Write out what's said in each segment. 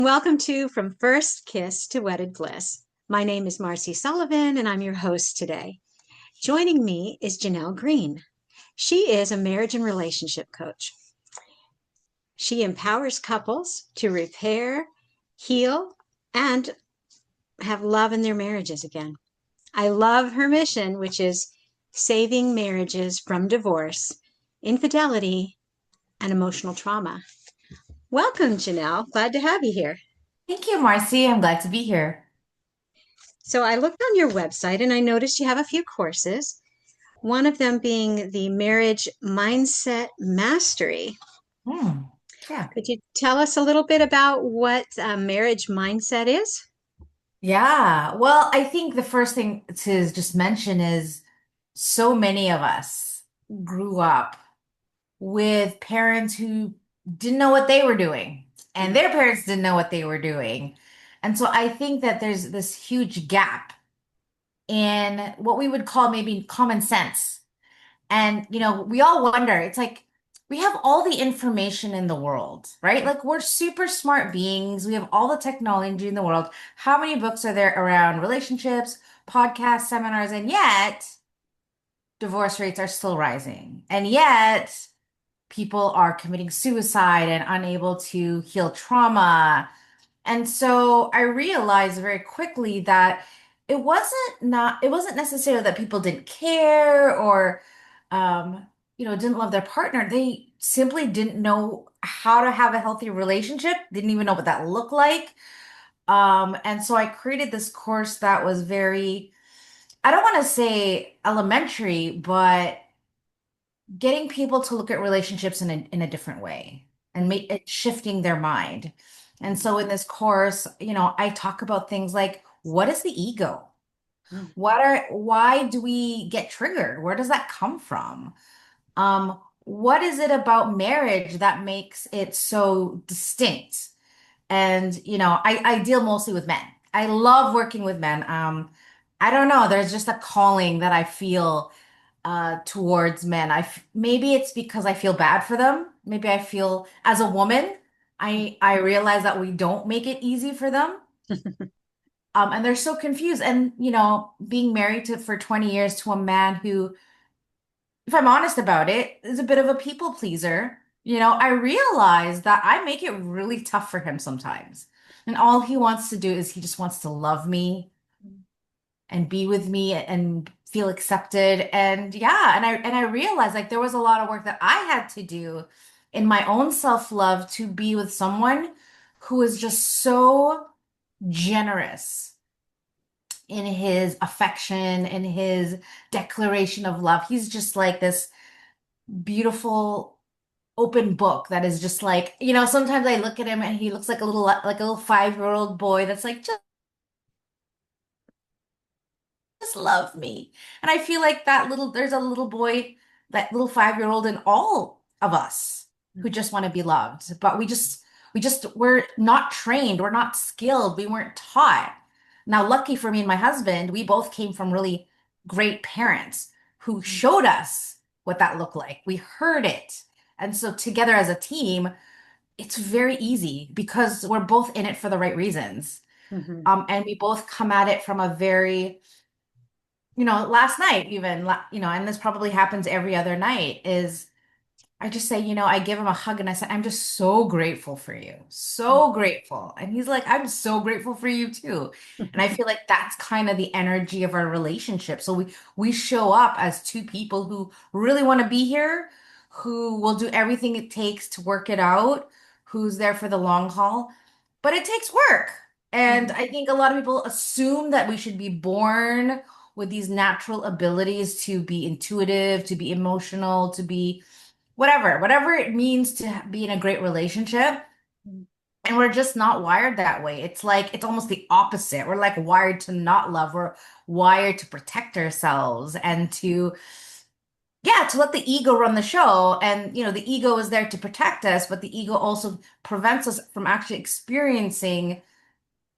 Welcome to From First Kiss to Wedded Bliss. My name is Marcy Sullivan, and I'm your host today. Joining me is Jeanell Greene. She is a marriage and relationship coach. She empowers couples to repair, heal, and have love in their marriages again. I love her mission, which is saving marriages from divorce, infidelity, and emotional trauma. Welcome, Jeanell. Glad to have you here. Thank you, Marcy. I'm glad to be here. So I looked on your website and I noticed you have a few courses, one of them being the Marriage Mindset Mastery. Hmm. Yeah. Could you tell us a little bit about what marriage mindset is? Yeah. Well, I think the first thing to just mention is so many of us grew up with parents who didn't know what they were doing, and their parents didn't know what they were doing. And so I think that there's this huge gap in what we would call maybe common sense. And, we all wonder, it's like we have all the information in the world, right? Like we're super smart beings. We have all the technology in the world. How many books are there around relationships, podcasts, seminars, and yet divorce rates are still rising. And yet people are committing suicide and unable to heal trauma. And so I realized very quickly that it wasn't necessarily that people didn't care or didn't love their partner. They simply didn't know how to have a healthy relationship, didn't even know what that looked like. And so I created this course that was very, I don't want to say elementary, but getting people to look at relationships in a different way and make it shifting their mind. And so in this course, I talk about things like what is the ego? Why do we get triggered? Where does that come from? What is it about marriage that makes it so distinct? And, I deal mostly with men. I love working with men. I don't know, there's just a calling that I feel towards men. Maybe it's because I feel bad for them. Maybe I feel as a woman, I realize that we don't make it easy for them. And they're so confused. And, being married to for 20 years to a man who, if I'm honest about it, is a bit of a people pleaser. I realize that I make it really tough for him sometimes. And all he wants to do is he just wants to love me and be with me and feel accepted. And yeah, and I realized like there was a lot of work that I had to do in my own self-love to be with someone who is just so generous in his affection, in his declaration of love. He's just like this beautiful open book that is just like, sometimes I look at him and he looks like a little 5-year-old boy that's like just love me. And I feel like there's a little boy, that little 5-year-old in all of us who just want to be loved. But we're not trained. We're not skilled. We weren't taught. Now, lucky for me and my husband, we both came from really great parents who showed us what that looked like. We heard it. And so together as a team, it's very easy because we're both in it for the right reasons. Mm-hmm. And we both come at it from a very last night even, and this probably happens every other night, is I just say, I give him a hug and I say, I'm just so grateful for you. So grateful. And he's like, I'm so grateful for you too. And I feel like that's kind of the energy of our relationship. So we show up as two people who really want to be here, who will do everything it takes to work it out, who's there for the long haul. But it takes work. And I think a lot of people assume that we should be born with these natural abilities to be intuitive, to be emotional, to be whatever it means to be in a great relationship. And we're just not wired that way. It's like, it's almost the opposite. We're like wired to not love. We're wired to protect ourselves and yeah, to let the ego run the show. And, the ego is there to protect us, but the ego also prevents us from actually experiencing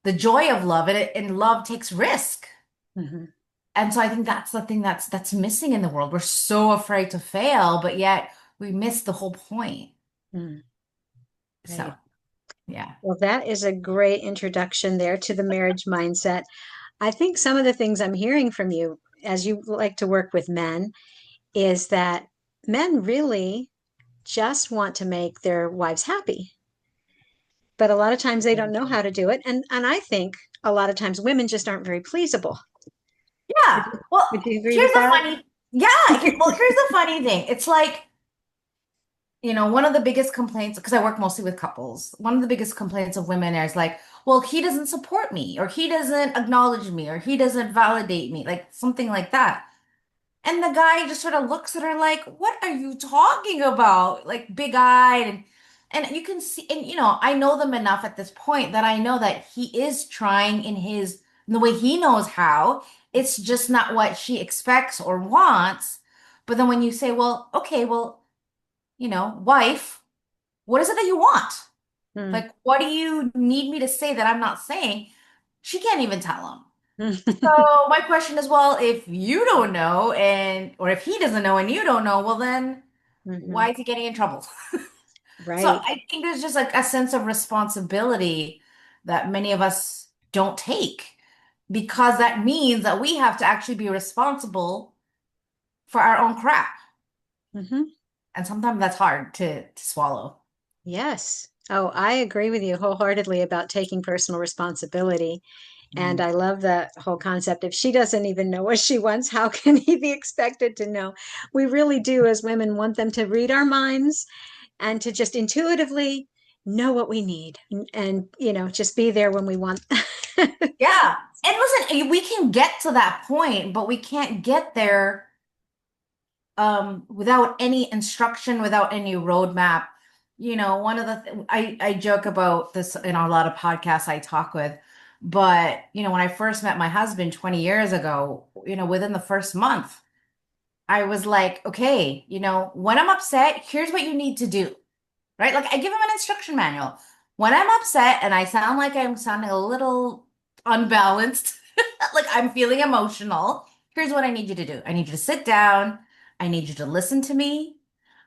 the joy of love. And love takes risk. Mm-hmm. And so I think that's the thing that's missing in the world. We're so afraid to fail, but yet we miss the whole point. Mm, So, right. Yeah. Well, that is a great introduction there to the marriage mindset. I think some of the things I'm hearing from you, as you like to work with men, is that men really just want to make their wives happy. But a lot of times they don't know how to do it. And I think a lot of times women just aren't very pleasable. Yeah. Would you, Well, would you agree here's with the that? funny, yeah, here's the funny thing. It's like, one of the biggest complaints, because I work mostly with couples, one of the biggest complaints of women is like, well, he doesn't support me, or he doesn't acknowledge me, or he doesn't validate me, like something like that. And the guy just sort of looks at her like, "What are you talking about?" Like big-eyed and you can see, and I know them enough at this point that I know that he is trying in the way he knows how. It's just not what she expects or wants. But then when you say, "Well, okay, well, wife, what is it that you want? Hmm. Like, what do you need me to say that I'm not saying?" She can't even tell him. So my question is, well, if you don't know or if he doesn't know and you don't know, well then Hmm. why is he getting in trouble? So Right. I think there's just like a sense of responsibility that many of us don't take because that means that we have to actually be responsible for our own crap. Hmm. And sometimes that's hard to swallow. Yes. Oh, I agree with you wholeheartedly about taking personal responsibility. And Mhm. I love that whole concept. If she doesn't even know what she wants, how can he be expected to know? We really do, as women, want them to read our minds and to just intuitively know what we need and just be there when we want. Yeah. And listen, we can get to that point, but we can't get there without any instruction, without any roadmap. One of the I joke about this in a lot of podcasts I talk with, but when I first met my husband 20 years ago, within the first month, I was like, okay, when I'm upset, here's what you need to do, right? Like I give him an instruction manual. When I'm upset and I sound like I'm sounding a little unbalanced, like I'm feeling emotional, here's what I need you to do. I need you to sit down. I need you to listen to me.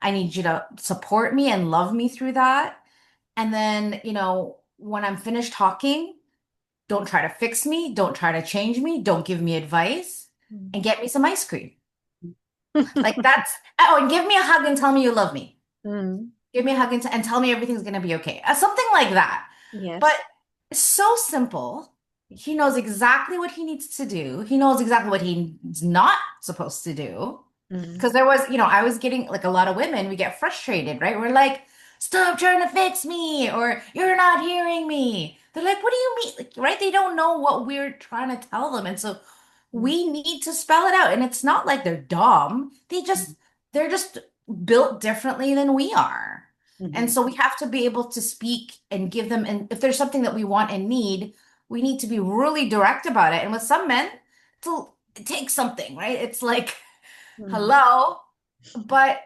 I need you to support me and love me through that. And then, when I'm finished talking, don't try to fix me. Don't try to change me. Don't give me advice and get me some ice cream. Like oh, and give me a hug and tell me you love me. Mm, Give me a hug and tell me everything's going to be okay. Something like that. But yes. it's so simple. He knows exactly what he needs to do. He knows exactly what he's not supposed to do. Mm, Because I was getting like a lot of women, we get frustrated, right? We're like, stop trying to fix me, or you're not hearing me. They're like, what do you mean? Like, right? They don't know what we're trying to tell them. And so mm, we need to spell it out. And it's not like they're dumb. They're just built differently than we are. And mm, so we have to be able to speak and give them, and if there's something that we want and need, we need to be really direct about it. And with some men, it takes something, right? It's like, mm, hello, but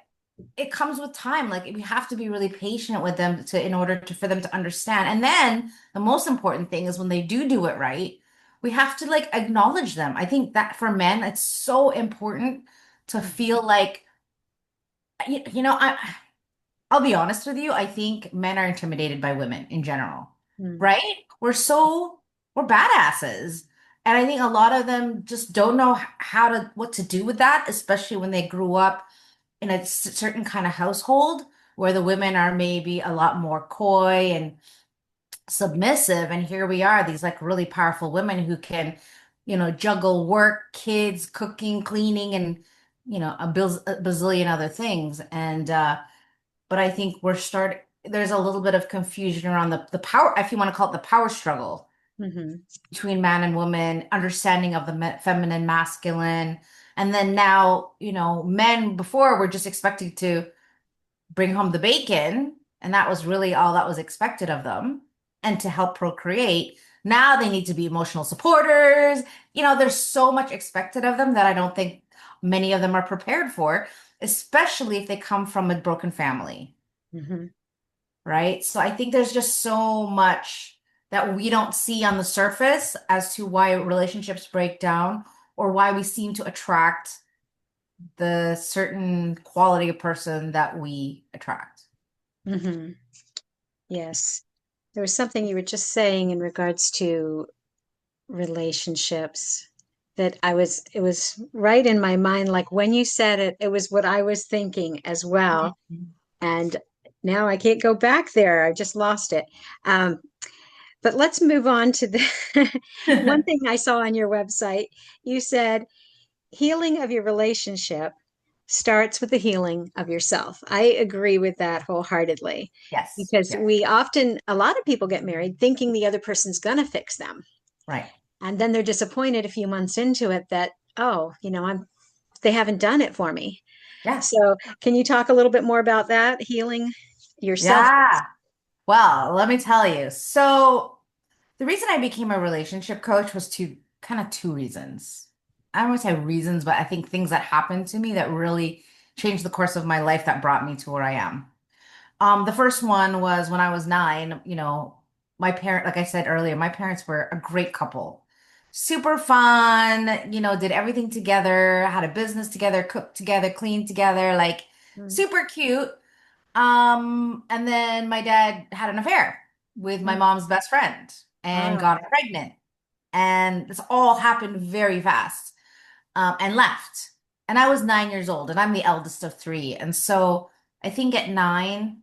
it comes with time. Like we have to be really patient with them in order for them to understand. And then the most important thing is when they do it right, we have to like acknowledge them. I think that for men, it's so important to mm, feel like, I'll be honest with you. I think men are intimidated by women in general, mm, right? We're badasses. And I think a lot of them just don't know what to do with that, especially when they grew up in a certain kind of household where the women are maybe a lot more coy and submissive. And here we are, these like really powerful women who can, juggle work, kids, cooking, cleaning, and, a bazillion other things. But I think there's a little bit of confusion around the power, if you want to call it the power struggle mhm, between man and woman, understanding of the feminine, masculine. And then now, men before were just expected to bring home the bacon, and that was really all that was expected of them, and to help procreate. Now they need to be emotional supporters. There's so much expected of them that I don't think many of them are prepared for, especially if they come from a broken family, mhm, right? So I think there's just so much that we don't see on the surface as to why relationships break down or why we seem to attract the certain quality of person that we attract. mhm. Yes. There was something you were just saying in regards to relationships that it was right in my mind. Like when you said it, it was what I was thinking as well. Mhm. And now I can't go back there. I just lost it. Um, but let's move on to the one thing I saw on your website. You said healing of your relationship starts with the healing of yourself. I agree with that wholeheartedly Yes, because yes, a lot of people get married thinking the other person's going to fix them. right. And then they're disappointed a few months into it that, oh, they haven't done it for me. Yeah. So, can you talk a little bit more about that, healing yourself? Yeah. Well, let me tell you. So the reason I became a relationship coach was two reasons. I don't want to say reasons, but I think things that happened to me that really changed the course of my life that brought me to where I am. The first one was when I was 9, my parent, like I said earlier, my parents were a great couple. Super fun, did everything together, had a business together, cooked together, cleaned together, like Mm, super cute. And then my dad had an affair with my mm. mom's best friend and Oh, got her pregnant. And this all happened very fast, and left. And I was 9 years old, and I'm the eldest of three. And so I think at 9,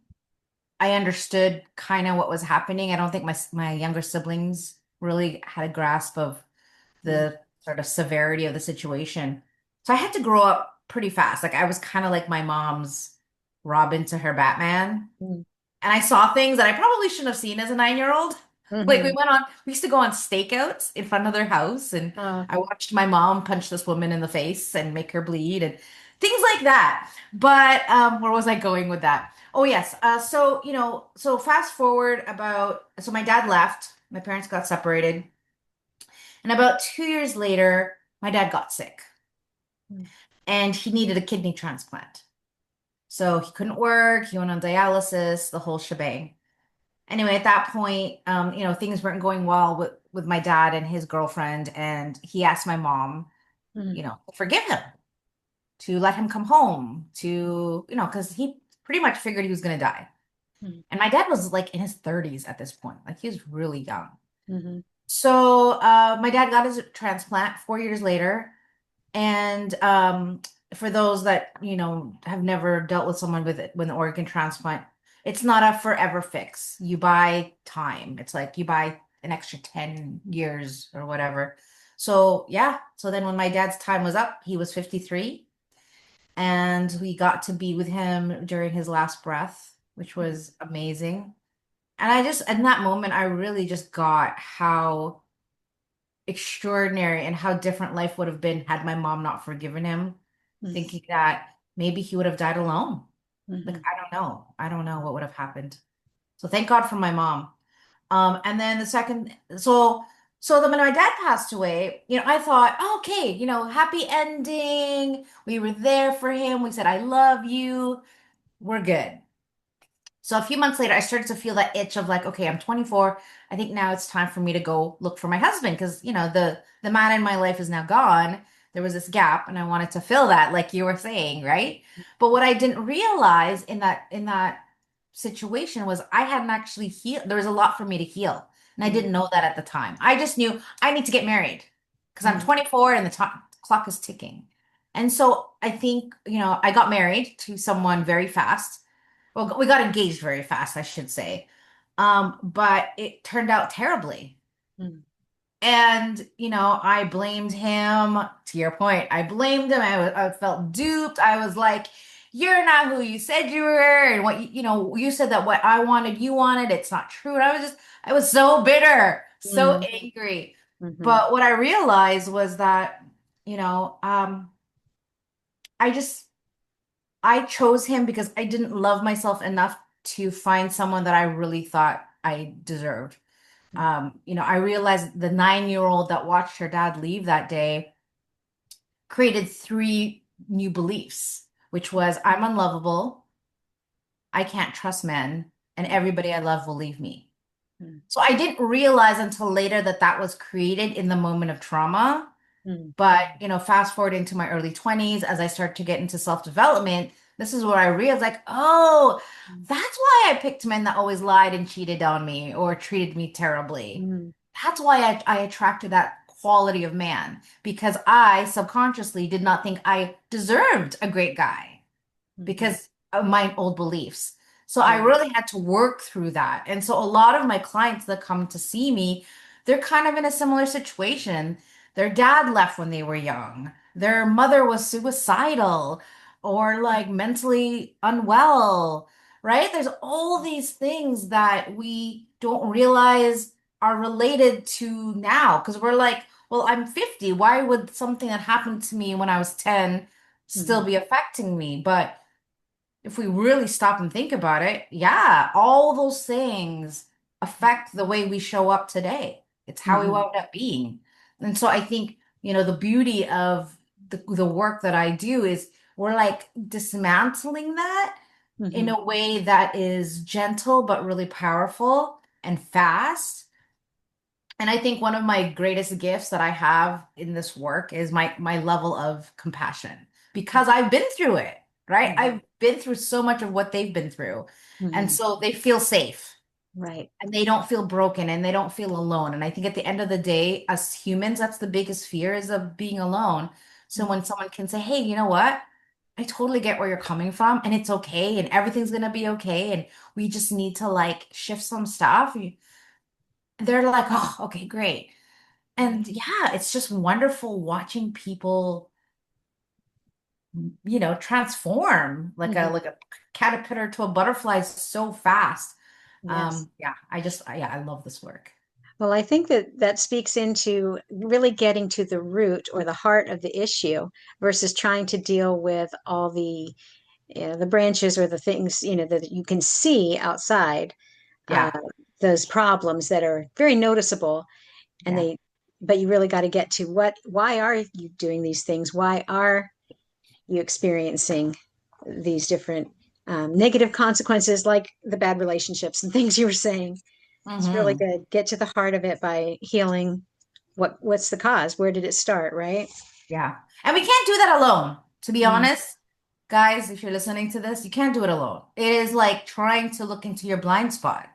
I understood kind of what was happening. I don't think my younger siblings really had a grasp of mm, the sort of severity of the situation. So I had to grow up pretty fast. Like I was kind of like my mom's Robin to her Batman. mm, And I saw things that I probably shouldn't have seen as a 9-year-old. Like mhm. we used to go on stakeouts in front of their house, and Oh, I watched my mom punch this woman in the face and make her bleed and things like that. But where was I going with that? Oh yes. So fast forward so my dad left, my parents got separated, and about 2 years later, my dad got sick mm, and he needed a kidney transplant. So he couldn't work, he went on dialysis, the whole shebang. Anyway, at that point, things weren't going well with my dad and his girlfriend, and he asked my mom, mm, to forgive him, to let him come home, because he pretty much figured he was going to die. mm, And my dad was like in his 30s at this point, like he was really young. mhm, So my dad got his transplant 4 years later. And for those that, have never dealt with someone with an organ transplant, it's not a forever fix. You buy time. It's like you buy an extra 10 years or whatever. So, yeah. So then when my dad's time was up, he was 53, and we got to be with him during his last breath, which mm, was amazing. And in that moment, I really just got how extraordinary and how different life would have been had my mom not forgiven him, mm, thinking that maybe he would have died alone. Like, mhm, I don't know. I don't know what would have happened. So thank God for my mom. And then the second, so then when my dad passed away, I thought, oh, okay, happy ending. We were there for him. We said, I love you. We're good. So a few months later, I started to feel that itch of like, okay, I'm 24. I think now it's time for me to go look for my husband because, the man in my life is now gone. There was this gap and I wanted to fill that, like you were saying, right? But what I didn't realize in that situation was I hadn't actually healed. There was a lot for me to heal. And I mm, didn't know that at the time. I just knew I need to get married because I'm mm, 24 and the clock is ticking. And so I think, I got married to someone very fast. Well, we got engaged very fast, I should say. But it turned out terribly. mm, And, I blamed him. To your point, I blamed him. I felt duped. I was like, you're not who you said you were. And what, you said that what I wanted, you wanted. It's not true. And I was so bitter, so mm, angry. mhm, But what I realized was that, you know, um, I just, I chose him because I didn't love myself enough to find someone that I really thought I deserved. mm, I realized the 9-year-old that watched her dad leave that day created three new beliefs, which was I'm unlovable, I can't trust men, and everybody I love will leave me. mm, So I didn't realize until later that that was created in the moment of trauma. mm, But, fast forward into my early 20s, as I start to get into self-development, this is where I realized, like, oh, that's why I picked men that always lied and cheated on me or treated me terribly. Mm-hmm. That's why I attracted that quality of man because I subconsciously did not think I deserved a great guy Mm-hmm. because of my old beliefs. So I Right. really had to work through that. And so a lot of my clients that come to see me, they're kind of in a similar situation. Their dad left when they were young. Their mother was suicidal or like mentally unwell, right? There's all these things that we don't realize are related to now because we're like, well, I'm 50. Why would something that happened to me when I was 10 still Mm-hmm. be affecting me? But if we really stop and think about it, yeah, all those things affect the way we show up today. It's how we Mm-hmm. wound up being. And so I think, the beauty of the work that I do is we're like dismantling that in Mm-hmm. a way that is gentle but really powerful and fast. And I think one of my greatest gifts that I have in this work is my level of compassion because I've been through it, right? Mm-hmm. I've been through so much of what they've been through. And Mm-hmm. so they feel safe Right. and they don't feel broken and they don't feel alone. And I think at the end of the day, as humans, that's the biggest fear is of being alone. So when someone can say, "Hey, you know what? I totally get where you're coming from and it's okay and everything's gonna be okay and we just need to like shift some stuff." They're like, "Oh, okay, great." Right. And yeah, it's just wonderful watching people, transform Mm-hmm. like a caterpillar to a butterfly so fast. Yes. Yeah, yeah, I love this work. Well, I think that that speaks into really getting to the root or the heart of the issue versus trying to deal with all the branches or the things, that you can see outside, uh, Yeah, those problems that are very noticeable. And yeah. but you really got to get to why are you doing these things? Why are you experiencing these different negative consequences, like the bad relationships and things you were saying? It's really Hmm. good. Get to the heart of it by healing what's the cause? Where did it start, right? Yeah. And we can't do that alone, to be Mm, honest. Guys, if you're listening to this, you can't do it alone. It is like trying to look into your blind spot.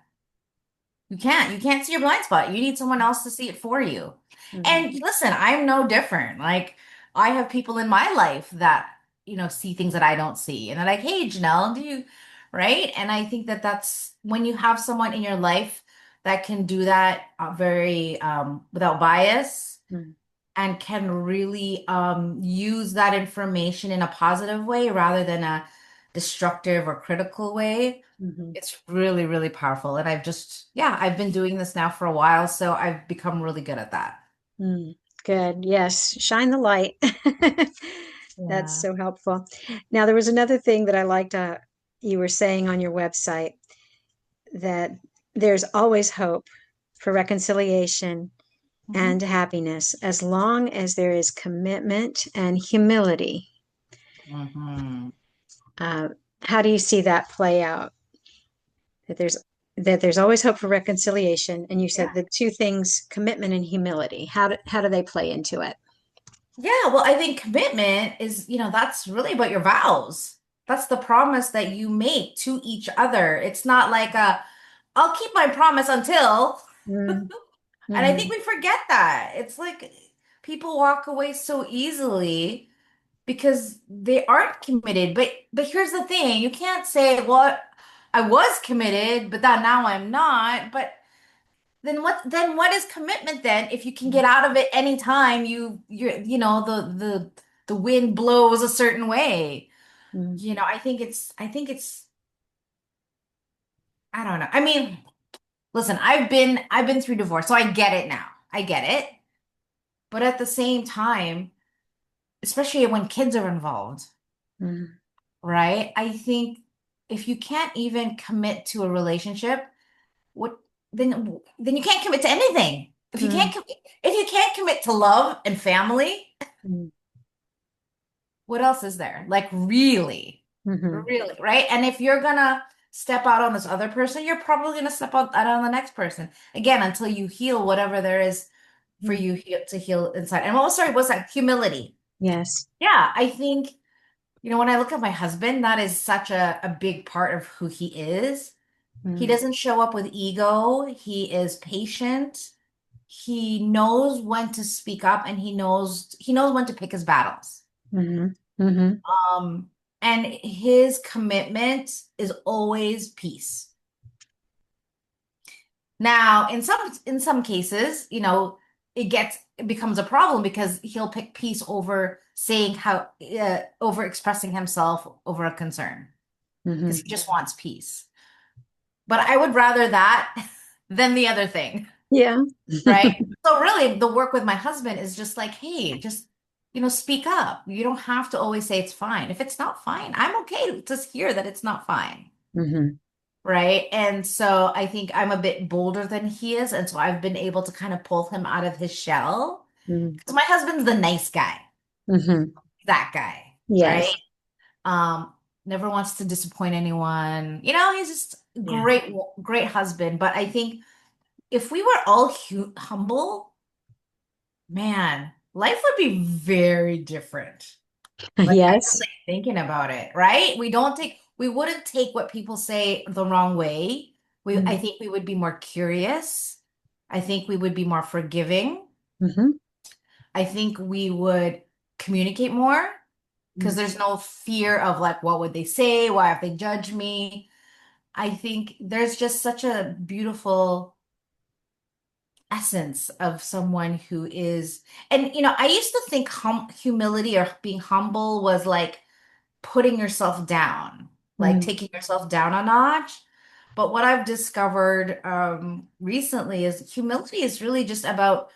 You can't. You can't see your blind spot. You need someone else to see it for you. mhm, And listen, I'm no different. Like I have people in my life that, see things that I don't see. And they're like, "Hey, Janelle, do you?" Right? And I think that that's when you have someone in your life that can do that very without bias mm, and can really use that information in a positive way rather than a destructive or critical way. mhm, It's really, really powerful. And yeah, I've been doing this now for a while, so I've become really good at that. mm. Good. Yes. Shine the light. That's Yeah. so helpful. Now, there was another thing that I liked you were saying on your website that there's always hope for reconciliation Hmm. and happiness as long as there is commitment and humility. Hmm. Uh, how do you see that play out? That there's always hope for reconciliation, and you said Yeah. the two things, commitment and humility. How do they play into it? Yeah. Well, I think commitment is, that's really about your vows. That's the promise that you make to each other. It's not like I'll keep my promise until. Mm, And I think hmm we forget that. It's like people walk away so easily because they aren't committed. But here's the thing, you can't say, "Well, I was committed, but that now I'm not." But then what is commitment then if you can get out of it anytime the wind blows a certain way? mm, I think it's I don't know. I mean, listen, I've been through divorce, so I get it now. I get it. But at the same time, especially when kids are involved, mm, right? I think if you can't even commit to a relationship, what then you can't commit to anything. mm, If you can't commit to love and family, mm, what else is there? Like really, hmm really, right? And if you're gonna step out on this other person, you're probably gonna step out on the next person again until you heal whatever there is for mm. you to heal inside. And sorry, what's that? Humility. Yes. Yeah, I think. when I look at my husband, that is such a big part of who he is. He Mm, doesn't show up with ego. He is patient. He knows when to speak up and he knows when to pick his battles. mhm, mhm, Um, and his commitment is always peace. Now, in some cases, it becomes a problem because he'll pick peace over saying how over expressing himself over a concern because mhm. he just wants peace. But I would rather that than the other thing, Yeah. right? So really, the work with my husband is just like, hey, just speak up. You don't have to always say it's fine. If it's not fine, I'm okay to just hear that it's not fine. Mhm, Right. And so I think I'm a bit bolder than he is. And so I've been able to kind of pull him out of his shell. mhm, Because my husband's the nice guy, mhm. that guy, right? Yes. Um, Never wants to disappoint anyone. He's just a Yeah. great, great husband. But I think if we were all hu humble, man, life would be very different. Like I'm just Yes. like thinking about it, right? We wouldn't take what people say the wrong way. I Mm, think we would be more curious. I think we would be more forgiving. mhm, I think we would communicate more because mm, there's no fear of like, what would they say? Why have they judged me? I think there's just such a beautiful essence of someone who is, and I used to think humility or being humble was like putting yourself down, like mm, taking yourself down a notch. But what I've discovered recently is humility is really just about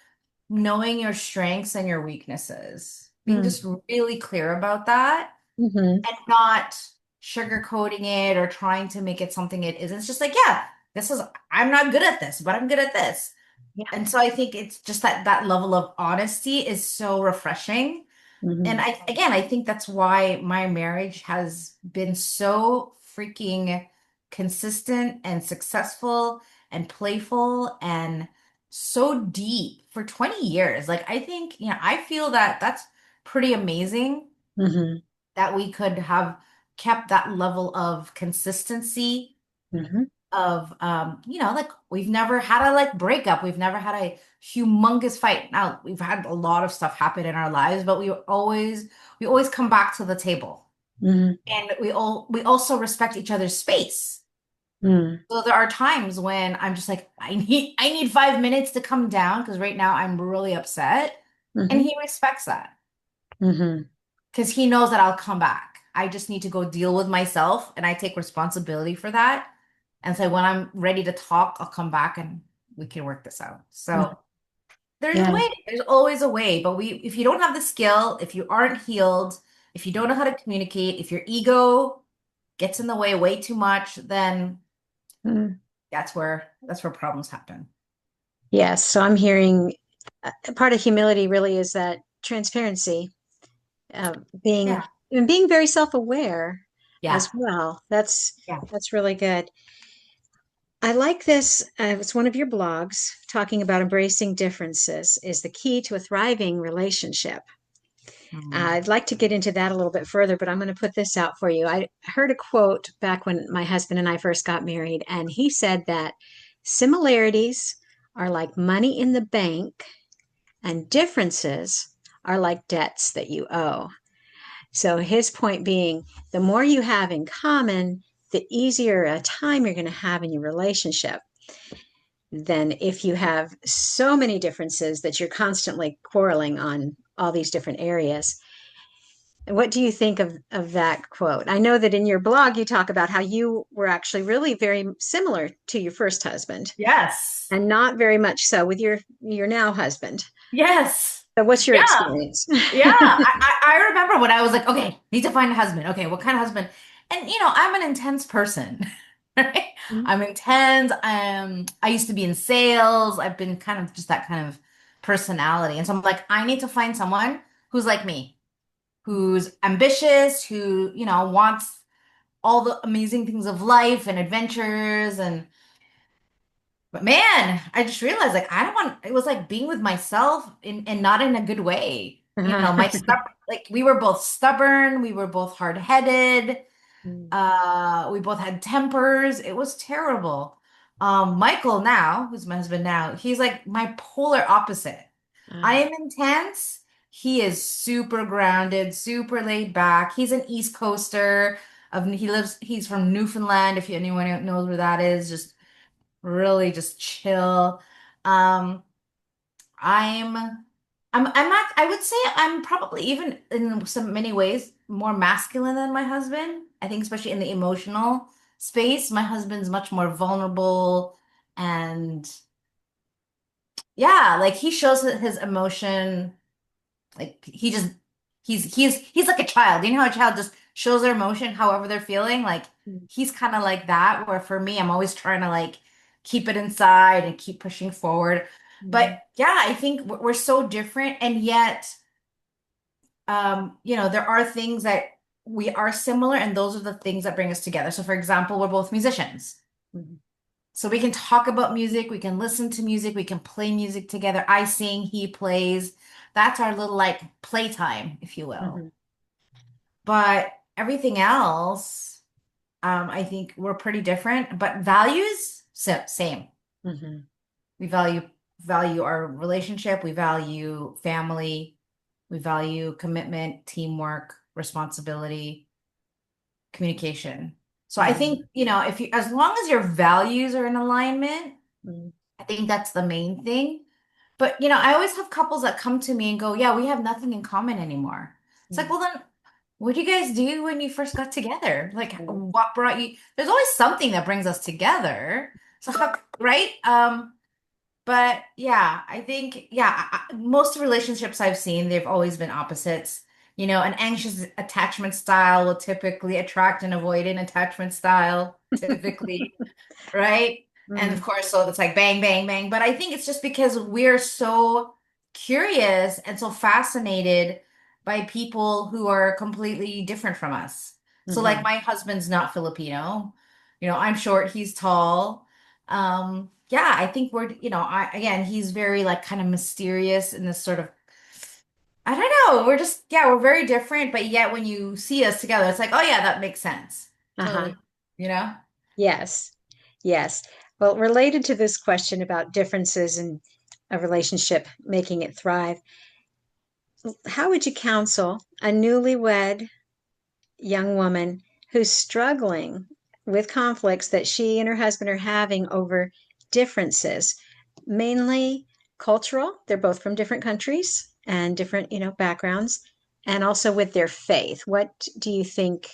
knowing your strengths and your weaknesses, being mm, just really clear about that mhm. and not sugarcoating it or trying to make it something it isn't. It's just like, yeah, I'm not good at this, but I'm good at this. Yeah. And so I think it's just that level of honesty is so refreshing. And Mhm, I think that's why my marriage has been so freaking consistent and successful and playful and so deep for 20 years. Like, I think, I feel that that's pretty amazing mhm, that we could have kept that level of consistency mhm, of like we've never had a like breakup, we've never had a humongous fight. Now we've had a lot of stuff happen in our lives, but we always come back to the table, mhm, and we also respect each other's space. mm, So there are times when I'm just like, I need 5 minutes to come down because right now I'm really upset, and mhm, he respects that mhm, because he knows that I'll come back. I just need to go deal with myself, and I take responsibility for that. And so when I'm ready to talk, I'll come back and we can work this out. mhm. So there's a Yeah. way. There's always a way. But if you don't have the skill, if you aren't healed, if you don't know how to communicate, if your ego gets in the way too much, then Mm. that's where problems happen. Yes. So I'm hearing part of humility really is that transparency, being Yeah. and being very self-aware Yeah. as well. That's Yeah. that's really good. I like this. It's one of your blogs talking about embracing differences is the key to a thriving relationship. Mm. I'd like to get into that a little bit further, but I'm going to put this out for you. I heard a quote back when my husband and I first got married, and he said that similarities are like money in the bank, and differences are like debts that you owe. So his point being, the more you have in common, the easier a time you're going to have in your relationship than if you have so many differences that you're constantly quarreling on all these different areas. What do you think of that quote? I know that in your blog you talk about how you were actually really very similar to your first husband Yes. and not very much so with your now husband. Yes. So what's your Yeah. experience? Yeah, I remember when I was like, okay, need to find a husband. Okay, what kind of husband? And I'm an intense person, right? I'm intense. I used to be in sales. I've been kind of just that kind of personality. And so I'm like, I need to find someone who's like me, who's ambitious, who, wants all the amazing things of life and adventures but man, I just realized like I don't want it was like being with myself and not in a good way. My like we were both stubborn, we were both hard-headed, Mm. we both had tempers. It was terrible. Michael now, who's my husband now, he's like my polar opposite. I Ah, am intense. He is super grounded, super laid back. He's an East Coaster. He's from Newfoundland, if anyone knows where that is. Just really just chill. Um, I'm I'm not I would say I'm probably even in some many ways more masculine than my husband. I think especially in the emotional space, my husband's much more vulnerable and yeah, like he shows his emotion like he's like a child. You know how a child just shows their emotion however they're feeling? Like mm, he's kind of like that, where for me, I'm always trying to like keep it inside and keep pushing forward. But mm, yeah, I think we're so different, and yet there are things that we are similar, and those are the things that bring us together. So for example, we're both musicians. mm, So we can talk about music, we can listen to music, we can play music together. I sing, he plays. That's our little like playtime, if you will. mhm, But everything else, I think we're pretty different, but values, same. mhm, We value our relationship, we value family, we value commitment, teamwork, responsibility, communication. So I mhm, think, if you as long as your values are in alignment, mm, I think that's the main thing. But, I always have couples that come to me and go, "Yeah, we have nothing in common anymore." It's like, mm, well, then what did you guys do when you first got together? Like, mm, what brought you? There's always something that brings us together. So, right? But yeah, I think, yeah, most relationships I've seen, they've always been opposites. An anxious attachment style will typically attract an avoidant attachment style, typically, right? And of mm, course, so it's like bang, bang, bang. But I think it's just because we're so curious and so fascinated by people who are completely different from us. So, like, mhm, my husband's not Filipino. I'm short, he's tall. Yeah, I think again, he's very like kind of mysterious in this sort of, I don't know. Yeah, we're very different, but yet when you see us together, it's like, oh yeah, that makes sense. uh-huh. Totally, you know? Yes. Yes. Well, related to this question about differences in a relationship making it thrive, how would you counsel a newlywed young woman who's struggling with conflicts that she and her husband are having over differences, mainly cultural? They're both from different countries and different, backgrounds, and also with their faith. What do you think?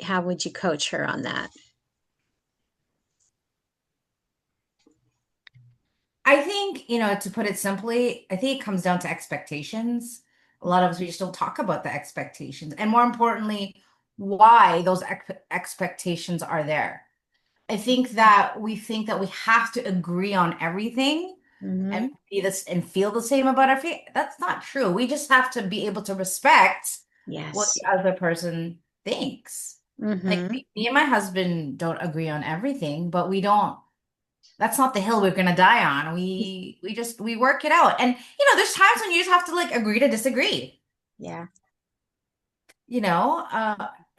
How would you coach her on that? I think, to put it simply, I think it comes down to expectations. A lot of us, we just don't talk about the expectations. And more importantly, why those expectations are there. I think that we think that we have to agree on everything and Hmm. be this and feel the same about our faith. That's not true. We just have to be able to respect what Yes. the other person thinks. Like Hmm. me and my husband don't agree on everything, but we don't that's not the hill we're gonna die on. We work it out. And there's times when you just have to like agree to disagree, Yeah. you know?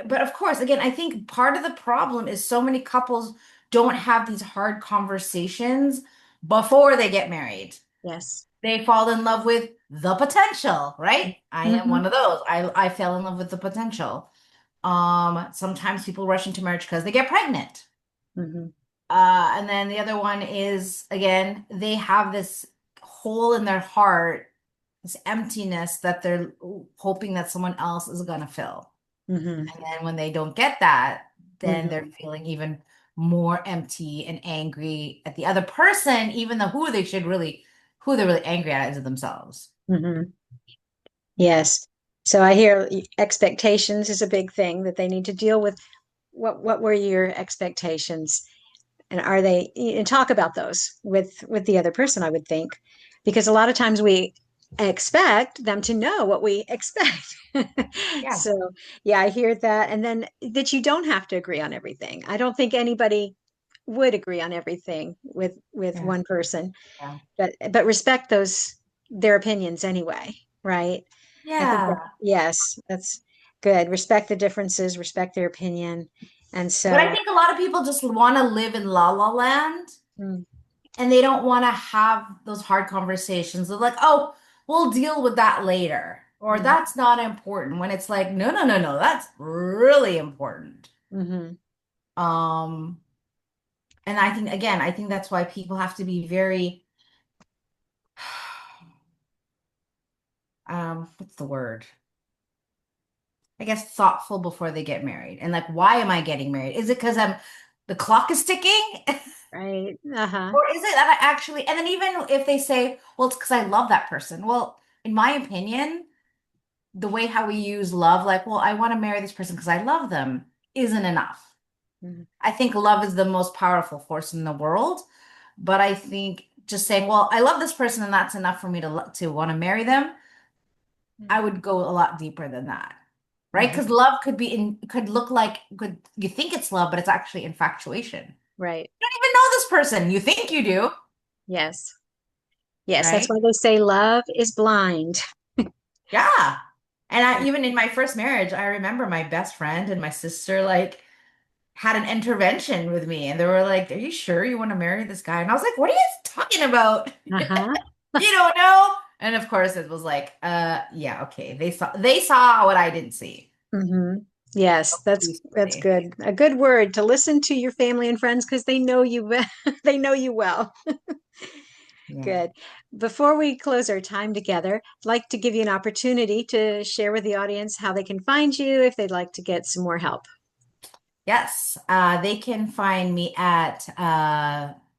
But of course, again, I think part of the problem is so many couples don't have these hard conversations before they get married. Yes. They fall in love with the potential, right? I am Hmm. one of those. I fell in love with the potential. Sometimes people rush into marriage because they get pregnant. Hmm. And then the other one is, again, they have this hole in their heart, this emptiness that they're hoping that someone else is going to fill. Hmm. And then when they don't get that, then they're Hmm. feeling even more empty and angry at the other person, even though who they're really angry at is at themselves. Hmm. Yes. So I hear expectations is a big thing that they need to deal with. What were your expectations? And are they, and talk about those with the other person, I would think, because a lot of times we expect them to know what we expect. Yeah. So yeah, I hear that. And then that you don't have to agree on everything. I don't think anybody would agree on everything with Yeah. one person, Yeah. but respect those their opinions anyway, right? I think that, Yeah. yes, that's good. Respect the differences, respect their opinion. And But I so, think a lot of people just want to live in la la land mm, and they don't want to have those hard conversations. They're like, oh, we'll deal with that later. Or mhm, that's not important. When it's like, no, no, no, no, that's really important. mhm, Um, and I think again, I think that's why people have to be very what's the word? I guess thoughtful before they get married. And like, why am I getting married? Is it because the clock is ticking? right. Uh-huh. Or is it that I actually, and then even if they say, well, it's because I love that person. Well, in my opinion, the way how we use love, like, well, I want to marry this person because I love them, isn't enough. Mhm, I think love is the most powerful force in the world. But I think just saying, well, I love this person and that's enough for me to want to marry them, I would go a lot deeper than that. Right? mhm, Because love could be could look like could you think it's love, but it's actually infatuation. right. You don't even know this person. You think you do, Yes. Yes, that's right? why they say love is blind. Yeah. And I even in my first marriage, I remember my best friend and my sister like had an intervention with me and they were like, "Are you sure you want to marry this guy?" And I was like, "What are you talking about? Uh-huh. You don't know?" And of course it was like, yeah, okay. They saw what I didn't see. Hmm. Yes, that's Obviously. good. A good word to listen to your family and friends because they know you they know you well. Yeah. Good. Before we close our time together, I'd like to give you an opportunity to share with the audience how they can find you if they'd like to get some more help. Yes, they can find me at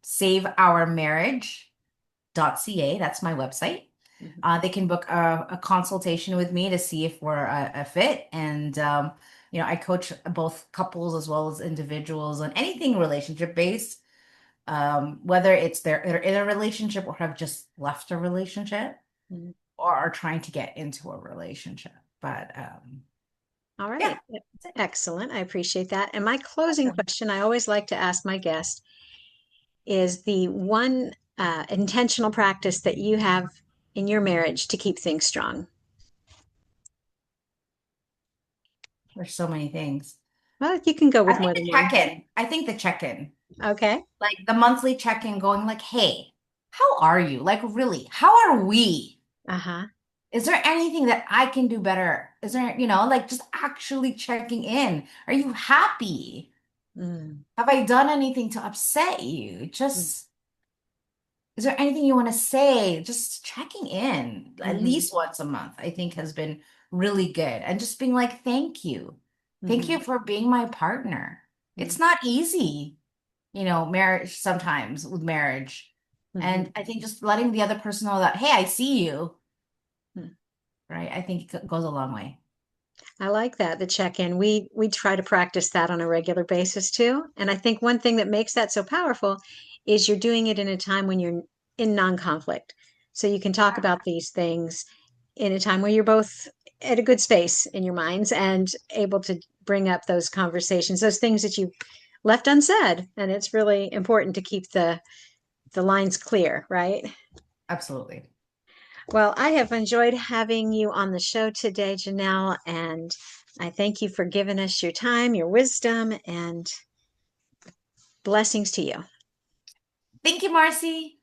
saveourmarriage.ca. That's my website. Mhm, They can book a consultation with me to see if we're a fit. And, I coach both couples as well as individuals on anything relationship based, whether it's they're in a relationship or have just left a relationship mhm. or are trying to get into a relationship. But All yeah, right. that's it. Excellent. I appreciate that. And my closing Awesome. question I always like to ask my guest is the one intentional practice that you have in your marriage to keep things strong? There's so many things. Well, you can go I with think more the than one. check-in. I think the check-in. Okay. Like the monthly check-in going like, "Hey, how are you? Like really, how are we? Uh-huh. Is there anything that I can do better? Is there, like just actually checking in. Are you happy? Mm, Have I done anything to upset you? mm, Just is there anything you want to say? Just checking in at mhm, least once a month, I think has been really good. And just being like, thank you. Thank mhm, you for being my partner. mm, It's not easy, marriage sometimes with marriage. mhm, And I think just letting the other person know that, hey, I see you, mm. right? I think it goes a long way. I like that, the check-in. We try to practice that on a regular basis too. And I think one thing that makes that so powerful is you're doing it in a time when you're in non-conflict. So you can talk about these things in a time where you're both at a good space in your minds and able to bring up those conversations, those things that you left unsaid. And it's really important to keep the lines clear, right? Absolutely. Well, I have enjoyed having you on the show today, Jeanell, and I thank you for giving us your time, your wisdom, and blessings to you. Thank you, Marcy.